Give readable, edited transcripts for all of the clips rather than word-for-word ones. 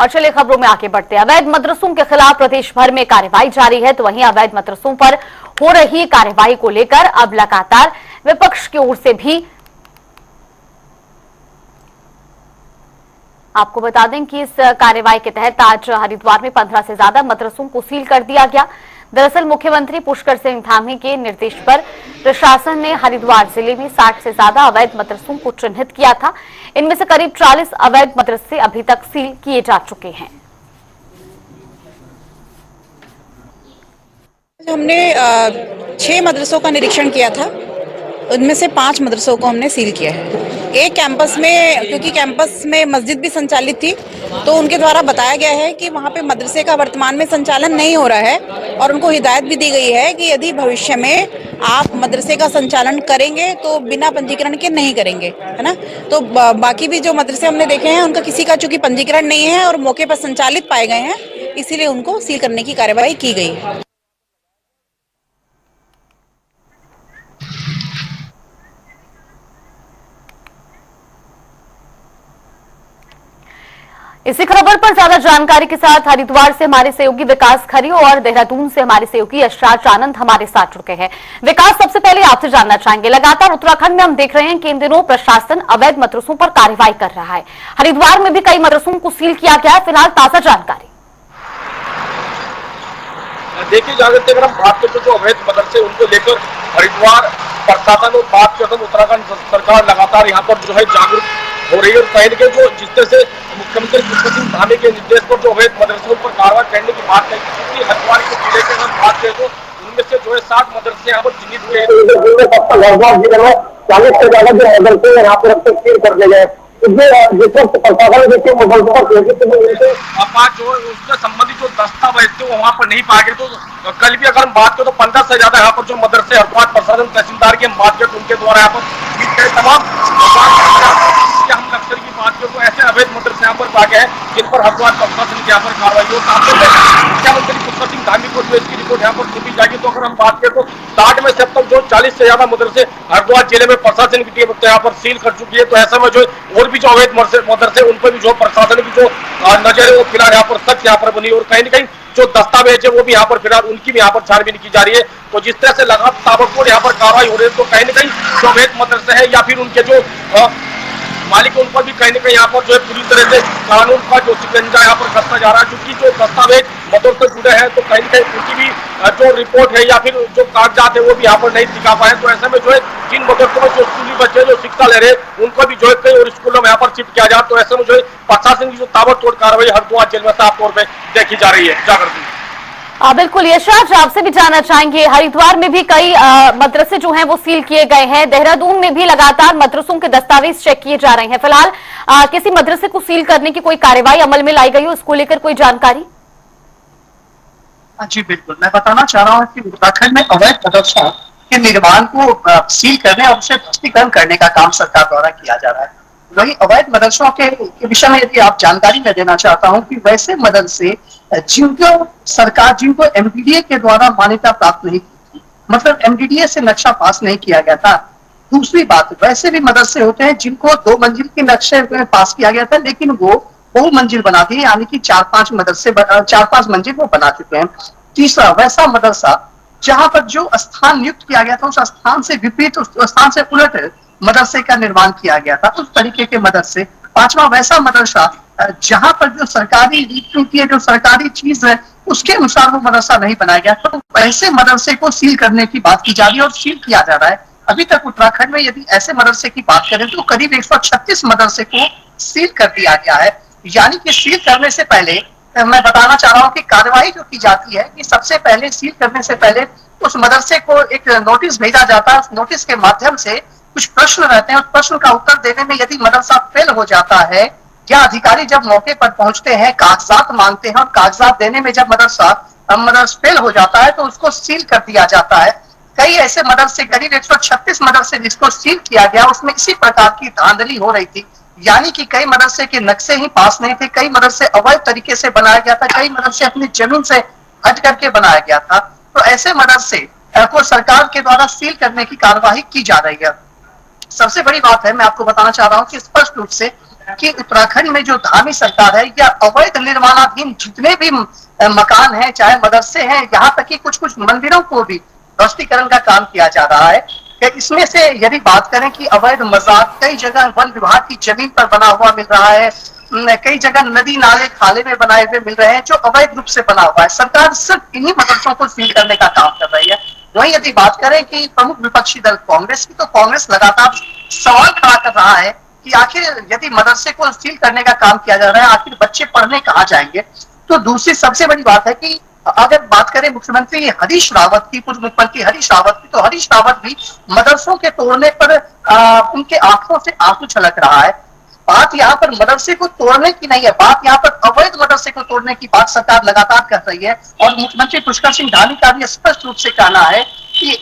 और चलिए खबरों में आगे बढ़ते हैं। अवैध मदरसों के खिलाफ प्रदेश भर में कार्रवाई जारी है, तो वहीं अवैध मदरसों पर हो रही कार्रवाई को लेकर अब लगातार विपक्ष की ओर से भी आपको बता दें कि इस कार्रवाई के तहत आज हरिद्वार में 15 से ज्यादा मदरसों को सील कर दिया गया। दरअसल मुख्यमंत्री पुष्कर सिंह धामी के निर्देश पर प्रशासन ने हरिद्वार जिले में 60 से ज्यादा अवैध मदरसों को चिन्हित किया था। इनमें से करीब 40 अवैध मदरसे अभी तक सील किए जा चुके हैं। हमने 6 मदरसों का निरीक्षण किया था, उनमें से 5 मदरसों को हमने सील किया है। एक कैंपस में, क्योंकि कैंपस में मस्जिद भी संचालित थी, तो उनके द्वारा बताया गया है कि वहाँ पे मदरसे का वर्तमान में संचालन नहीं हो रहा है और उनको हिदायत भी दी गई है कि यदि भविष्य में आप मदरसे का संचालन करेंगे तो बिना पंजीकरण के नहीं करेंगे, है ना। तो बाकी भी जो मदरसे हमने देखे हैं उनका किसी का चूंकि पंजीकरण नहीं है और मौके पर संचालित पाए गए हैं, इसीलिए उनको सील करने की कार्यवाही की गई है। इसी खबर पर ज्यादा जानकारी के साथ हरिद्वार से हमारे सहयोगी विकास खरी और देहरादून से हमारे सहयोगी यशराज आनंद हमारे साथ जुड़ गए हैं। विकास, सबसे पहले आपसे जानना चाहेंगे, लगातार उत्तराखंड में हम देख रहे हैं कि इन दिनों प्रशासन अवैध मदरसों पर कार्रवाई कर रहा है। हरिद्वार में भी कई मदरसों को सील किया गया है, फिलहाल ताजा जानकारी। देखिए जागृति, अगर हम बात करते जो अवैध मदरसे उनको लेकर हरिद्वार प्रशासन और बात करते उत्तराखंड सरकार लगातार यहाँ पर जो है जागरूक हो रही है और कहीं न कहीं जो जिस तरह से मुख्यमंत्री पुष्कर सिंह धामी के निर्देश पर जो अवैध मदरसों पर कार्रवाई करने की बात कही, क्योंकि हरिद्वार के जिले की अगर बात करें तो उनमें से जो है 60 मदरसे यहाँ पर चिन्हित हुए हैं। जिले में 40 से ज्यादा जो मदरसे यहाँ पर अब तक सील कर दिए गए। जिस वक्त प्रशासन देखिए जो उससे संबंधित जो दस्तावेज थे वो वहाँ पर नहीं पाए गए। तो कल भी अगर हम बात करें तो 15 से ज्यादा यहाँ पर जो मदरसे हरिद्वार प्रशासन तहसीलदार की हम बात करें तो उनके द्वारा यहाँ पर तमाम हम नक्सल की बात करें तो ऐसे अवैध मदरसे यहाँ पर पाए गए हैं जिन पर हरिद्वार प्रशासन की यहाँ पर कार्रवाई हो। मुख्यमंत्री पुष्कर सिंह धामी को जो इसकी रिपोर्ट यहाँ पर सौंपी जाएगी। तो अगर हम बात करें तो 60 में से अब तक जो 40 से ज्यादा मदरसे हरिद्वार जिले में प्रशासन की टीम यहाँ पर सील कर चुकी है। तो ऐसे में जो और भी जो अवैध मदरसे उन पर भी जो प्रशासन की जो नजर है वो फिलहाल यहाँ पर सख्त यहाँ पर बनी और कहीं न कहीं जो दस्तावेज है वो भी यहाँ पर फिलहाल उनकी भी यहाँ पर छानबीन की जा रही है। तो जिस तरह से लगातार ताबड़तोड़ यहाँ पर कार्रवाई हो रही है तो कहीं न कहीं जो अवैध मदरसे है या फिर उनके जो मालिक उन पर भी कहीं न कहीं यहाँ पर जो है पूरी तरह से कानून का जो शिकंजा यहाँ पर कसता जा रहा है, क्योंकि जो दस्तावेज मदरसे जुड़े हैं तो कहीं न कहीं उनकी भी जो रिपोर्ट है या फिर जो कागजात है वो भी यहाँ पर नहीं दिखा पाए। तो ऐसे में जो है जिन मदरसों में जो स्कूली बच्चे जो शिक्षा ले रहे हैं उनको भी जो है कई और स्कूलों में यहाँ पर शिफ्ट किया जाए। तो ऐसे में जो है प्रशासन की जो ताबड़तोड़ कार्रवाई हरिद्वार जेल में साफ तौर पर देखी जा रही है। जागृति, बिल्कुल यशराज, आपसे भी जानना चाहेंगे, हरिद्वार में भी कई मदरसे जो हैं वो सील किए गए हैं, देहरादून में भी लगातार मदरसों के दस्तावेज चेक किए जा रहे हैं। फिलहाल किसी मदरसे को सील करने की कोई कार्रवाई अमल में लाई गई हो, इसको लेकर कोई जानकारी? जी बिल्कुल, मैं बताना चाह रहा हूँ कि उत्तराखंड में अवैध मदरसों के निर्माण को सील करने और उसे ध्वस्तीकरण करने का काम सरकार द्वारा किया जा रहा है। वही अवैध मदरसों के विषय में यदि आप जानकारी मैं देना चाहता हूँ कि वैसे मदरसे जिनको एमडीडीए के द्वारा मान्यता प्राप्त नहीं की थी, मतलब एमडीडीए से नक्शा पास नहीं किया गया था। दूसरी बात, वैसे भी मदरसे होते हैं जिनको 2 मंजिल के नक्शे पास किया गया था लेकिन वो बहु मंजिल बना दिए, यानी कि 4-5 मंजिल वो बना चुके हैं। तीसरा, वैसा मदरसा जहां पर जो स्थान नियुक्त किया गया था उस स्थान से विपरीत, उस स्थान से उलट मदरसे का निर्माण किया गया था, उस तरीके के मदरसे। पांचवा, वैसा मदरसा जहां पर जो सरकारी रीति है, जो सरकारी चीज है उसके अनुसार वो मदरसा नहीं बनाया गया, तो ऐसे मदरसे को सील करने की बात की जा रही है और सील किया जा रहा है। अभी तक उत्तराखंड में यदि ऐसे मदरसे की बात करें तो करीब 136 मदरसे को सील कर दिया गया है। यानी कि सील करने से पहले मैं बताना चाह रहा हूँ कि कार्रवाई जो की जाती है कि सबसे पहले सील करने से पहले उस मदरसे को एक नोटिस भेजा जाता है। उस नोटिस के माध्यम से कुछ प्रश्न रहते हैं, उस प्रश्न का उत्तर देने में यदि मदरसा फेल हो जाता है या अधिकारी जब मौके पर पहुंचते हैं कागजात मांगते हैं और कागजात देने में जब मदरसा फेल हो जाता है तो उसको सील कर दिया जाता है। कई ऐसे मदरसे, करीब 136 मदरसे जिसको सील किया गया, उसमें इसी प्रकार की धांधली हो रही थी। यानी कि कई मदरसे के नक्शे ही पास नहीं थे, कई मदरसे अवैध तरीके से बनाया गया था, कई मदरसे अपनी जमीन से हट करके बनाया गया था। तो ऐसे मदरसे को सरकार के द्वारा सील करने की कार्यवाही की जा रही है। सबसे बड़ी बात है, मैं आपको बताना चाह रहा हूँ कि स्पष्ट रूप से कि उत्तराखंड में जो धामी सरकार है या अवैध निर्माणाधीन जितने भी मकान हैं, चाहे मदरसे हैं, यहाँ तक कि कुछ कुछ मंदिरों को भी ध्वस्तीकरण का काम किया जा रहा है। कि इसमें से यदि बात करें कि अवैध मज़ार कई जगह वन विभाग की जमीन पर बना हुआ मिल रहा है, कई जगह नदी नाले खाले में बनाए हुए मिल रहे हैं जो अवैध रूप से बना हुआ है। सरकार सिर्फ इन्हीं मदरसों को सील करने का काम कर रही है। वहीं यदि बात करें कि प्रमुख विपक्षी दल कांग्रेस की, तो कांग्रेस लगातार सवाल खड़ा कर रहा है कि आखिर यदि मदरसे को सील करने का काम किया जा रहा है, आखिर बच्चे पढ़ने कहाँ जाएंगे। तो दूसरी सबसे बड़ी बात है कि अगर बात करें मुख्यमंत्री हरीश रावत की, पूर्व मुख्यमंत्री हरीश रावत की, तो हरीश रावत भी मदरसों के तोड़ने पर उनके आंखों से आंसू छलक रहा है। बात यहाँ पर मदरसे को तोड़ने की नहीं है, बात यहाँ पर अवैध मदरसे को तोड़ने की बात सरकार लगातार कर रही है। और मुख्यमंत्री पुष्कर सिंह धामी का भी स्पष्ट रूप से कहना है कि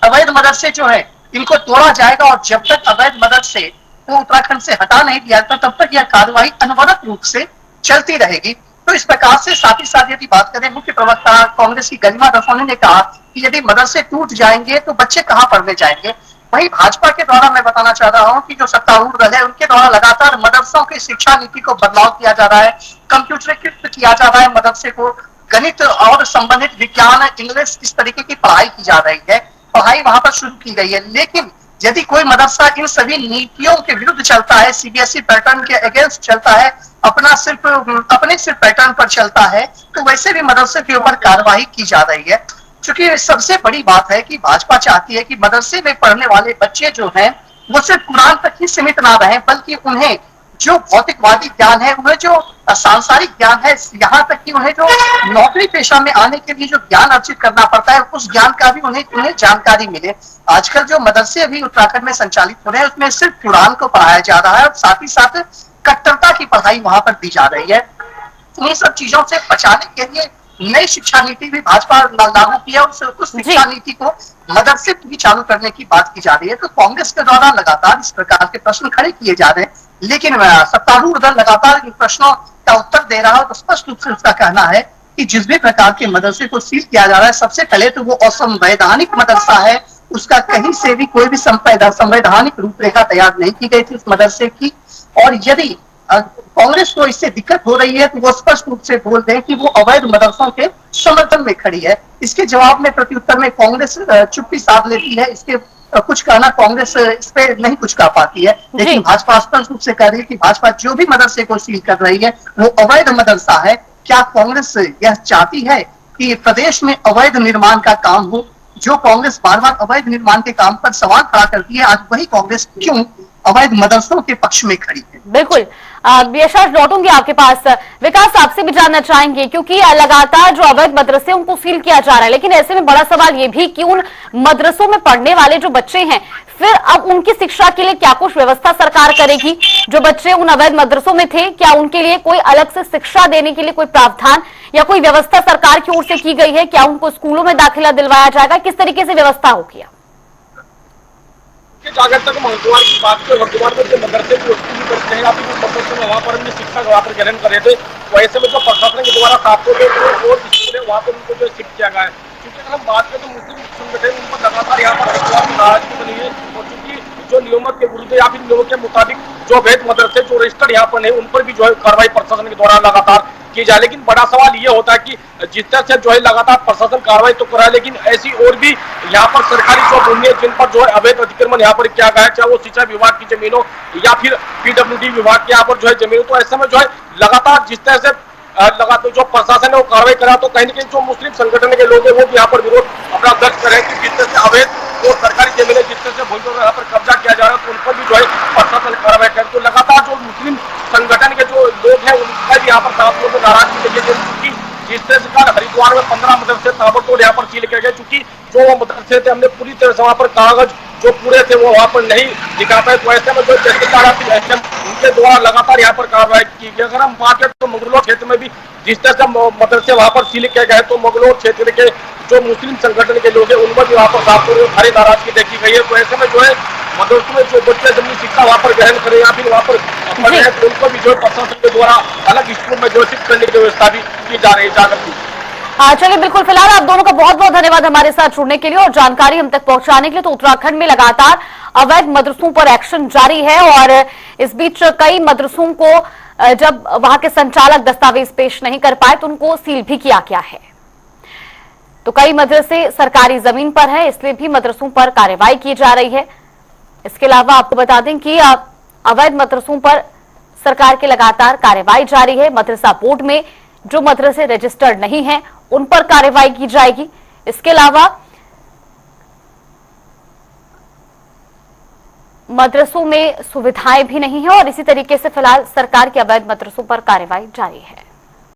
अवैध मदरसे जो है इनको तोड़ा जाएगा, और जब तक अवैध मदरसे को उत्तराखंड से हटा नहीं दिया जाता तब तक यह कार्रवाई अनवरत रूप से चलती रहेगी। तो इस प्रकार से साथ ही साथ यदि बात करें, मुख्य प्रवक्ता कांग्रेस की गरिमा दसोनी ने कहा कि यदि मदरसे टूट जाएंगे तो बच्चे कहाँ पढ़ने जाएंगे। वहीं भाजपा के द्वारा मैं बताना चाह रहा हूं कि जो सत्तारूढ़ दल है उनके द्वारा लगातार मदरसों की शिक्षा नीति को बदलाव किया जा रहा है, कंप्यूटरीकृत किया जा रहा है मदरसे को, गणित और संबंधित विज्ञान, इंग्लिश, इस तरीके की पढ़ाई की जा रही है, पढ़ाई वहां पर शुरू की गई है। लेकिन यदि कोई मदरसा इन सभी नीतियों के विरुद्ध चलता है, सीबीएसई पैटर्न के अगेंस्ट चलता है, अपने सिर्फ पैटर्न पर चलता है, तो वैसे भी मदरसे के ऊपर कार्रवाई की जा रही है। क्योंकि सबसे बड़ी बात है कि भाजपा चाहती है कि मदरसे में पढ़ने वाले बच्चे जो हैं वो सिर्फ कुरान तक ही सीमित ना रहें, बल्कि उन्हें जो भौतिकवादी ज्ञान है, उन्हें जो सांसारिक ज्ञान है, यहाँ तक कि उन्हें जो नौकरी पेशा में आने के लिए जो ज्ञान अर्जित करना पड़ता है, उस ज्ञान का भी उन्हें जानकारी मिले। आजकल जो मदरसे अभी उत्तराखंड में संचालित हो रहे हैं उसमें सिर्फ कुरान को पढ़ाया जा रहा है और साथ ही साथ कट्टरता की पढ़ाई वहां पर दी जा रही है। इन सब चीजों से बचाने के लिए नई शिक्षा नीति भी भाजपा लागू की है, उस शिक्षा नीति को मदरसे भी चालू करने की बात की जा रही है। तो कांग्रेस के द्वारा लगातार इस प्रकार के प्रश्न खड़े किए जा रहे हैं, लेकिन सत्तारूढ़ दल लगातार इन प्रश्नों का उत्तर दे रहा है। और स्पष्ट रूप से उसका कहना है कि जिस भी प्रकार के मदरसे को सील किया जा रहा है, सबसे पहले तो वो असंवैधानिक मदरसा है, उसका कहीं से भी कोई भी संवैधानिक रूपरेखा तैयार नहीं की गई थी उस मदरसे की। और यदि कांग्रेस को इससे दिक्कत हो रही है तो वो स्पष्ट रूप से बोल दें कि वो अवैध मदरसों के समर्थन में खड़ी है। इसके जवाब में, प्रत्युत्तर में कांग्रेस चुप्पी साध लेती है। इसके कुछ कहना कांग्रेस इस पे नहीं कुछ कह पाती है, लेकिन भाजपा स्पष्ट रूप से कह रही है कि भाजपा जो भी मदरसे को सील कर रही है वो अवैध मदरसा है। क्या कांग्रेस यह चाहती है कि प्रदेश में अवैध निर्माण का काम हो? जो कांग्रेस बार बार अवैध निर्माण के काम पर सवाल खड़ा करती है, आज वही कांग्रेस क्यों अवैध मदरसों के पक्ष में खड़ी है? बिल्कुल, यशराज लौटूंगी आपके पास। विकास, आपसे भी जानना चाहेंगे, क्योंकि लगातार जो अवैध मदरसे उनको सील किया जा रहा है, लेकिन ऐसे में बड़ा सवाल ये भी कि उन मदरसों में पढ़ने वाले जो बच्चे हैं, फिर अब उनकी शिक्षा के लिए क्या कुछ व्यवस्था सरकार करेगी? जो बच्चे उन अवैध मदरसों में थे, क्या उनके लिए कोई अलग से शिक्षा देने के लिए कोई प्रावधान या कोई व्यवस्था सरकार की ओर से की गई है? क्या उनको स्कूलों में दाखिला दिलवाया जाएगा? किस तरीके से व्यवस्था होगी? अगर तक हम हरिद्वार की बात करें, हरिद्वार में जो मदरसे जो स्कूल करते हैं, अभी मदरसे में वहाँ पर हमने शिक्षा वहाँ पर ग्रहण कर रहे थे, वैसे में जो प्रशासन के द्वारा छात्रों के और स्कूल है वहाँ पर उनको जो शिफ्ट किया गया है। क्योंकि अगर हम बात करें तो मुस्लिम संगठन उन पर लगातार यहाँ पर हरिद्वार में नाराजगी बनी है, और चूंकि जो नियमों के विरुद्ध या फिर नियमों के मुताबिक जो अवैध मदरसे जो रजिस्टर्ड यहाँ पर है उन पर भी जो है कार्रवाई प्रशासन के द्वारा लगातार की जाए। लेकिन बड़ा सवाल ये होता है कि जिस तरह से जो है लगातार प्रशासन कार्रवाई तो कर रहा है, लेकिन ऐसी और भी यहाँ पर सरकारी जो भूमि है जिन पर जो है अवैध अतिक्रमण यहाँ पर किया गया है, चाहे वो सिंचाई विभाग की जमीन हो या फिर पीडब्ल्यूडी विभाग के यहाँ पर जो है जमीन हो, तो ऐसे में जो है लगातार जिस तरह से लगातार जो प्रशासन है वो कार्रवाई करा, तो कहीं न कहीं जो मुस्लिम संगठन के लोग हैं वो भी यहाँ पर विरोध अपना दर्ज करें कि जिस तरह से अवैध और सरकारी जमीन जिस तरह से भूमि पर यहाँ पर कब्जा किया जा रहा है, तो उन पर भी जो है प्रशासन कार्रवाई करे। तो लगातार जो मुस्लिम संगठन के जो लोग हैं उनका भी यहाँ पर छात्रों को नाराजगी देखी गई। जिस तरह से हरिद्वार में 15 मदरसे ताबड़तोड़ यहाँ पर सील किए गए, क्योंकि जो वो मदरसे थे हमने पूरी तरह से वहाँ पर कागज जो पूरे थे वो वहाँ पर नहीं दिखा पाए, तो ऐसे में जो तहसीलदार उनके द्वारा लगातार यहाँ पर कार्रवाई की गई। अगर हम बात करें तो मंगलोर क्षेत्र में भी जिस तरह से मदरसे वहाँ पर सील किए गए, तो मंगलोर क्षेत्र के जो मुस्लिम संगठन के लोग हैं उनमें भी वहाँ पर छात्रों भारी नाराजगी देखी गई है। तो ऐसे में जो है मदरसों में जो बच्चे अपनी शिक्षा वहाँ पर ग्रहण करें या फिर वहाँ पर पढ़े हैं, तो उनको भी जो है प्रशासन के द्वारा अलग स्कूल में जो शिफ्ट करने की व्यवस्था भी की जा रही है। चलिए, बिल्कुल। फिलहाल आप दोनों का बहुत बहुत धन्यवाद हमारे साथ जुड़ने के लिए और जानकारी हम तक पहुंचाने के लिए। तो उत्तराखंड में लगातार अवैध मदरसों पर एक्शन जारी है और इस बीच कई मदरसों को जब वहां के संचालक दस्तावेज पेश नहीं कर पाए तो उनको सील भी किया गया है। तो कई मदरसे सरकारी जमीन पर है, इसलिए भी मदरसों पर कार्रवाई की जा रही है। इसके अलावा आपको बता दें कि अवैध मदरसों पर सरकार की लगातार कार्रवाई जारी है। मदरसा बोर्ड में जो मदरसे रजिस्टर्ड नहीं हैं उन पर कार्रवाई की जाएगी। इसके अलावा मदरसों में सुविधाएं भी नहीं है और इसी तरीके से फिलहाल सरकार के अवैध मदरसों पर कार्रवाई जारी है।